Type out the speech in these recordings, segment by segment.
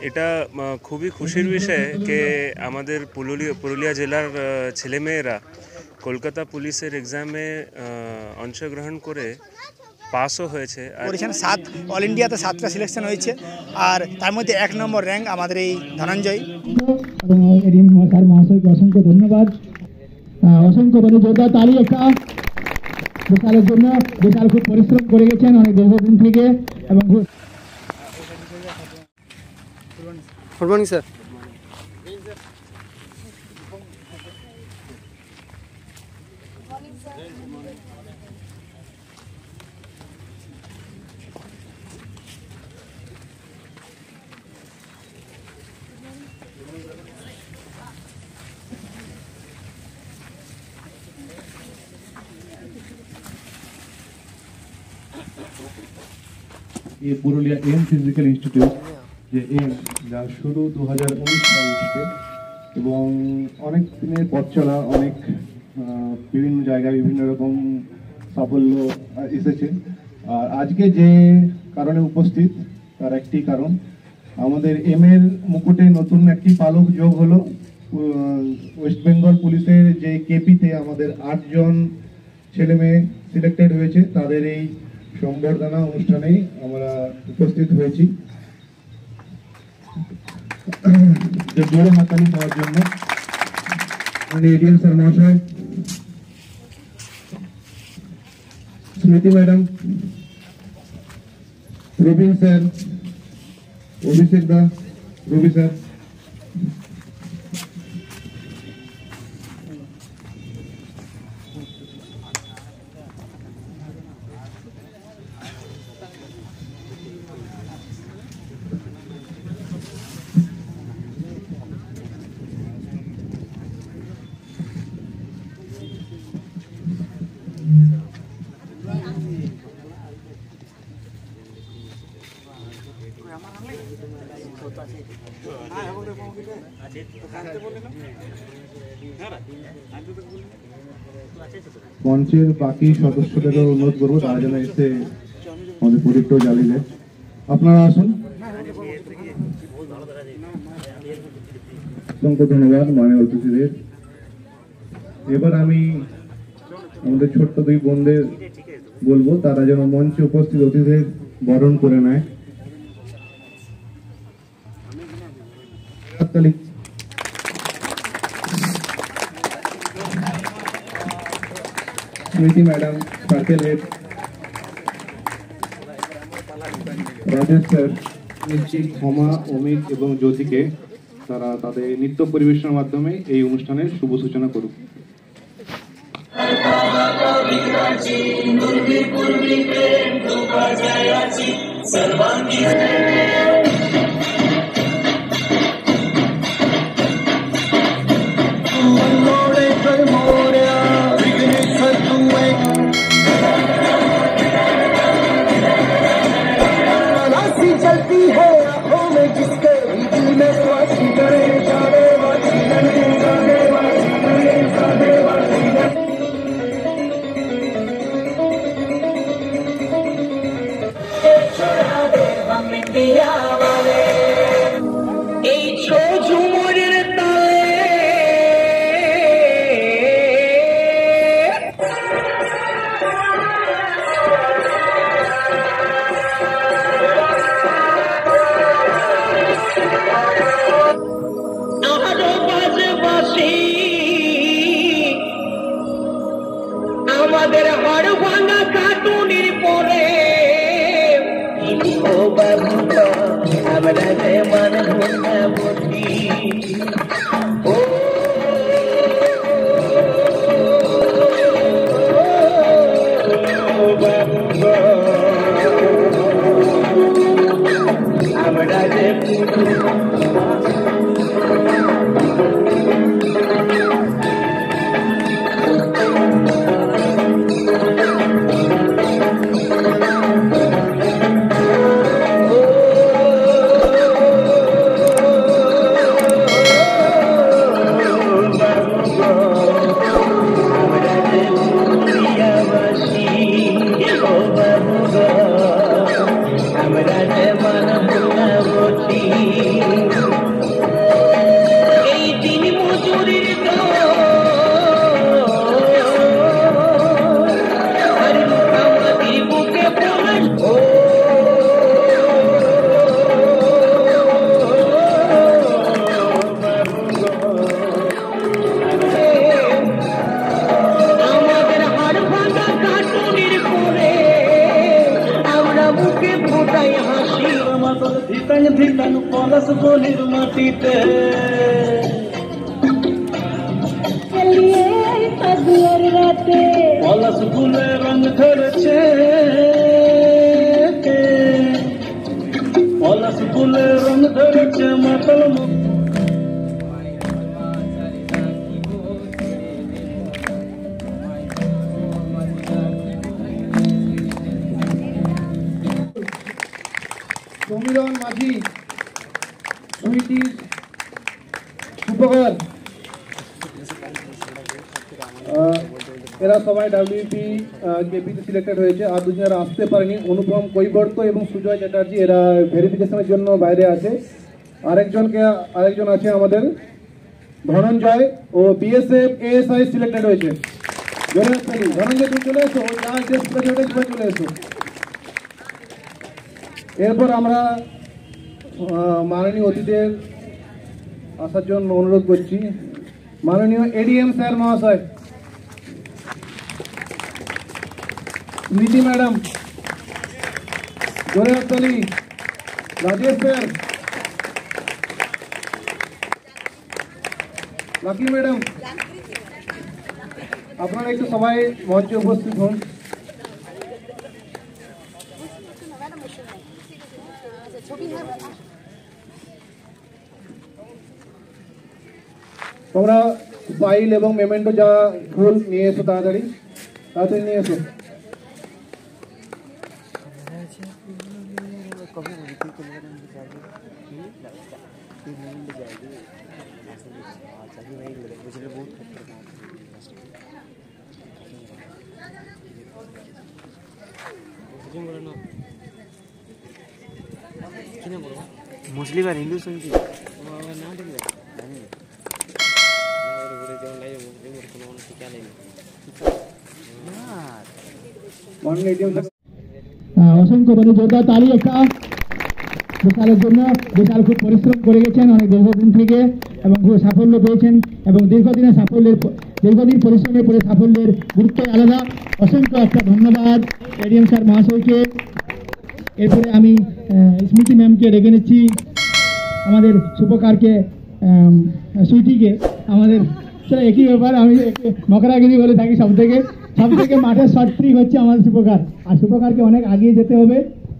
এটা খুবই খুশির বিষয় যে আমাদের পুরুলিয়া জেলার ছেলেমেয়েরা কলকাতা পুলিশের এক্সামে অংশগ্রহণ করে পাসও হয়েছে। করেছেন 7 অল ইন্ডিয়াতে 7টা সিলেকশন হয়েছে, আর তার মধ্যে 1 নম্বর র্যাঙ্ক আমাদের এই ধনঞ্জয়। স্যার মহাশয়কে অসংখ্য ধন্যবাদ, অসংখ্য জোরদার তালি একটা বিশালের জন্য। বিশাল খুব পরিশ্রম করে গেছেন অনেক দীর্ঘদিন থেকে এবং গুড মর্নিং স্যার। ये पुरुलिया एम फिजिकल इंस्टीट्यूट যে এম যা শুরু 2019 সাল থেকে এবং অনেক দিনের পথ চলা, অনেক বিভিন্ন জায়গায় বিভিন্ন রকম সাফল্য এসেছে। আর আজকে যে কারণে উপস্থিত তার একটি কারণ, আমাদের এম এর মুকুটে নতুন একটি পালক যোগ হলো। ওয়েস্ট বেঙ্গল পুলিশের যে কেপিতে আমাদের 8 জন ছেলে মেয়ে সিলেক্টেড হয়েছে, তাদের এই সংবর্ধনা অনুষ্ঠানেই আমরা উপস্থিত হয়েছি। জোরে হাততালি পাওয়ার জন্য এডিএম স্যার মহাশয়, স্মৃতি ম্যাডাম, রবীন স্যার, অভিষেক দা, রবি স্যার, মঞ্চের বাকি সদস্যদেরও অনুরোধ করবো তারা যেন এসে আমাদের প্রদীপটাও জ্বালিয়ে দেয়। আপনারা আসুন। অসংখ্য ধন্যবাদ মাননীয় অতিথিদের। এবার আমি আমাদের ছোট্ট 2 বোনদের বলবো তারা যেন মঞ্চে উপস্থিত অতিথিদের বরণ করে নেয়। স্মৃতি madam, circle head, Rajesh sir, ক্ষমা, অমিত এবং জ্যোতিকে তারা তাদের নৃত্য পরিবেশনের মাধ্যমে এই অনুষ্ঠানের শুভ সূচনা করুক। আমাদের হাড় ভাঙা কাটুনির পরে আমরা যে মান ভুলনা বলি আমরা যে আমরা যে মান ভুলনা বলি দিতাম পলাশ বনির মাটিতে পলাশ ফুলে রং ধরেছে পলাশ ফুলে রং ধরেছে মাতাল সমীরণ মাঝি, সুইটি সুপকার, এরা সবাই ডাব্লিউপি কেপিতে সিলেক্টেড হয়েছে। আর দুজনের আসতে পারেনি, অনুপম কৈবর্ত এবং সুজয় চ্যাটার্জি, এরা ভেরিফিকেশনের জন্য বাইরে আছে। আরেকজন আছে আমাদের ধনঞ্জয়, ও বিএসএফ এএসআই সিলেক্টেড হয়েছে। ধনঞ্জয় তুমি চলে এসো, চলে এসো। এরপর আমরা মাননীয় অতিথিদের আসার জন্য অনুরোধ করছি। মাননীয় এডিএম স্যার মহাশয়, নীতি ম্যাডাম, জোরেহাততালি, রাজেশ স্যার, লাকি ম্যাডাম, আপনারা একটু সবাই মঞ্চে উপস্থিত হন। তোমরা ফাইল এবং মেমেন্টো যা ফুল নিয়ে এসো, তাড়াতাড়ি নিয়ে এসো। মুসলিম আর হিন্দু শুনছি অসংখ্য ধন্যবাদ, জোরদার তালি একটা বিশালের জন্য। বিশাল খুব পরিশ্রম করে গেছেন অনেক দীর্ঘদিন থেকে এবং খুব সাফল্য পেয়েছেন, এবং দীর্ঘদিন পরিশ্রমের পরে সাফল্যের গুরুত্ব আলাদা। অসংখ্য একটা ধন্যবাদ এডিএম স্যার মহাশয়কে। এরপরে আমি স্মৃতি ম্যামকে ডেকে নিচ্ছি, আমাদের সুপকারকে, সুইটিকে। আমাদের একই ব্যাপার, আমি মকরাগিরি বলে থাকি। সব থেকে মাঠের শর্ট ট্রিক হচ্ছে আমাদের সুপকার, আর সুপকারকে অনেক আগিয়ে যেতে হবে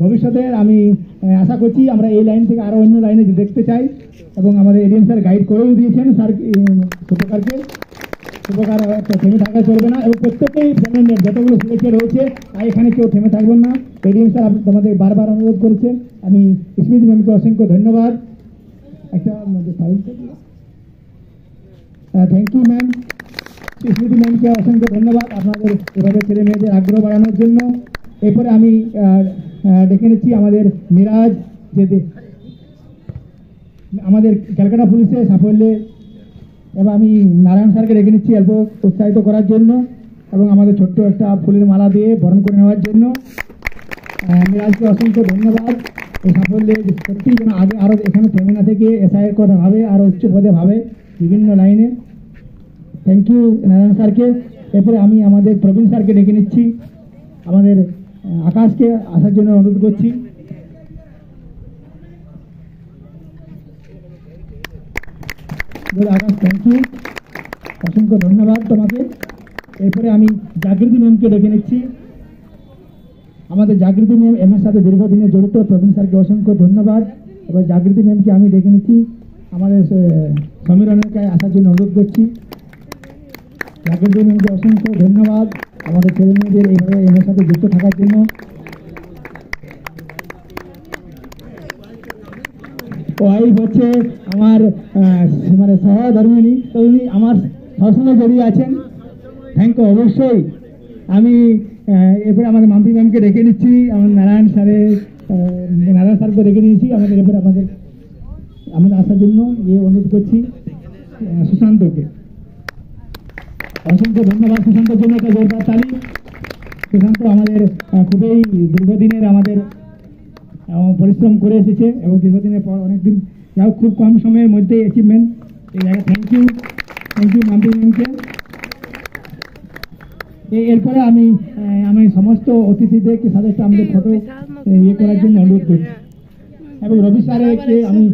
ভবিষ্যতে। আমি আশা করছি আমরা এই লাইন থেকে আরও অন্য লাইনে দেখতে চাই, এবং আমাদের এডিএম স্যার গাইড করেও দিয়েছেন স্যার সুপকারকে। সুপকার থেমে থাকা চলবে না, এবং প্রত্যেকেই প্যানেলের যতগুলো সিলেক্টেড হয়েছে তাই এখানে কেউ থেমে থাকবেন না। এডিএম স্যার তোমাদের বারবার অনুরোধ করেছেন। আমি স্মৃতি ম্যামকে অসংখ্য ধন্যবাদ। একটা থ্যাংক ইউ ম্যাম, স্মৃতি ম্যামকে অসংখ্য ধন্যবাদ আপনাদের এভাবে ছেলে মেয়েদের আগ্রহ বাড়ানোর জন্য। এরপরে আমি ডেকে নিচ্ছি আমাদের মিরাজ, যে আমাদের ক্যালকাটা পুলিশের সাফল্যে, এবং আমি নারায়ণ স্যারকে ডেকে নিচ্ছি অল্প উৎসাহিত করার জন্য এবং আমাদের ছোট্ট একটা ফুলের মালা দিয়ে বরণ করে নেওয়ার জন্য। মিরাজকে অসংখ্য ধন্যবাদ এই সাফল্যে। সত্যি যেন আগে আরও এখানে থেমে না থেকে এসআইয়ের কথা ভাবে, আরও উচ্চ পদে ভাবে বিভিন্ন লাইনে। থ্যাংক ইউ নারায়ণ স্যারকে। এরপরে আমি আমাদের প্রবীণ স্যারকে ডেকে নিচ্ছি, আমাদের আকাশকে আসার জন্য অনুরোধ করছি। আকাশ, থ্যাংক ইউ, অসংখ্য ধন্যবাদ তোমাকে। এরপরে আমি জাগৃতি ম্যামকে ডেকে নিচ্ছি, আমাদের জাগৃতি ম্যাম এর সাথে দীর্ঘদিনে জড়িত। প্রবীণ স্যারকে অসংখ্য ধন্যবাদ। এবার জাগৃতি ম্যামকে আমি ডেকে নিচ্ছি, আমাদের সমীরণের কাছে আসার জন্য অনুরোধ করছি। জাগৃতি ম্যামকে অসংখ্য ধন্যবাদ আমাদের ছেলে মেয়েদের এইভাবে এর সাথে যুক্ত থাকার জন্য। ওয়াইফ হচ্ছে আমার মানে সহধর্মিনী, তো উনি আমার সবসময় জড়িয়ে আছেন। থ্যাংক ইউ অবশ্যই। আমি এরপরে আমাদের মাম্পি ম্যামকে ডেকে নিচ্ছি, আমার নারায়ণ স্যারকে ডেকে নিয়েছি। আমাদের এরপরে আমাদের আসার জন্য অনুরোধ করছি সুশান্তকে। অসংখ্য ধন্যবাদ সুশান্তর জন্য, একটা জোরদার তালি। সুশান্ত আমাদের খুবই দীর্ঘদিনের আমাদের পরিশ্রম করে এসেছে, এবং দীর্ঘদিনের পর অনেকদিন যাও খুব কম সময়ের মধ্যে অ্যাচিভমেন্ট। এই জায়গায় থ্যাংক ইউ মাম্পি ম্যামকে। এরপরে আমি সমস্ত অতিথিদেরকে সাথে আমাদের ফটো করার জন্য অনুরোধ করছি। এবং রবি স্যারকে আমি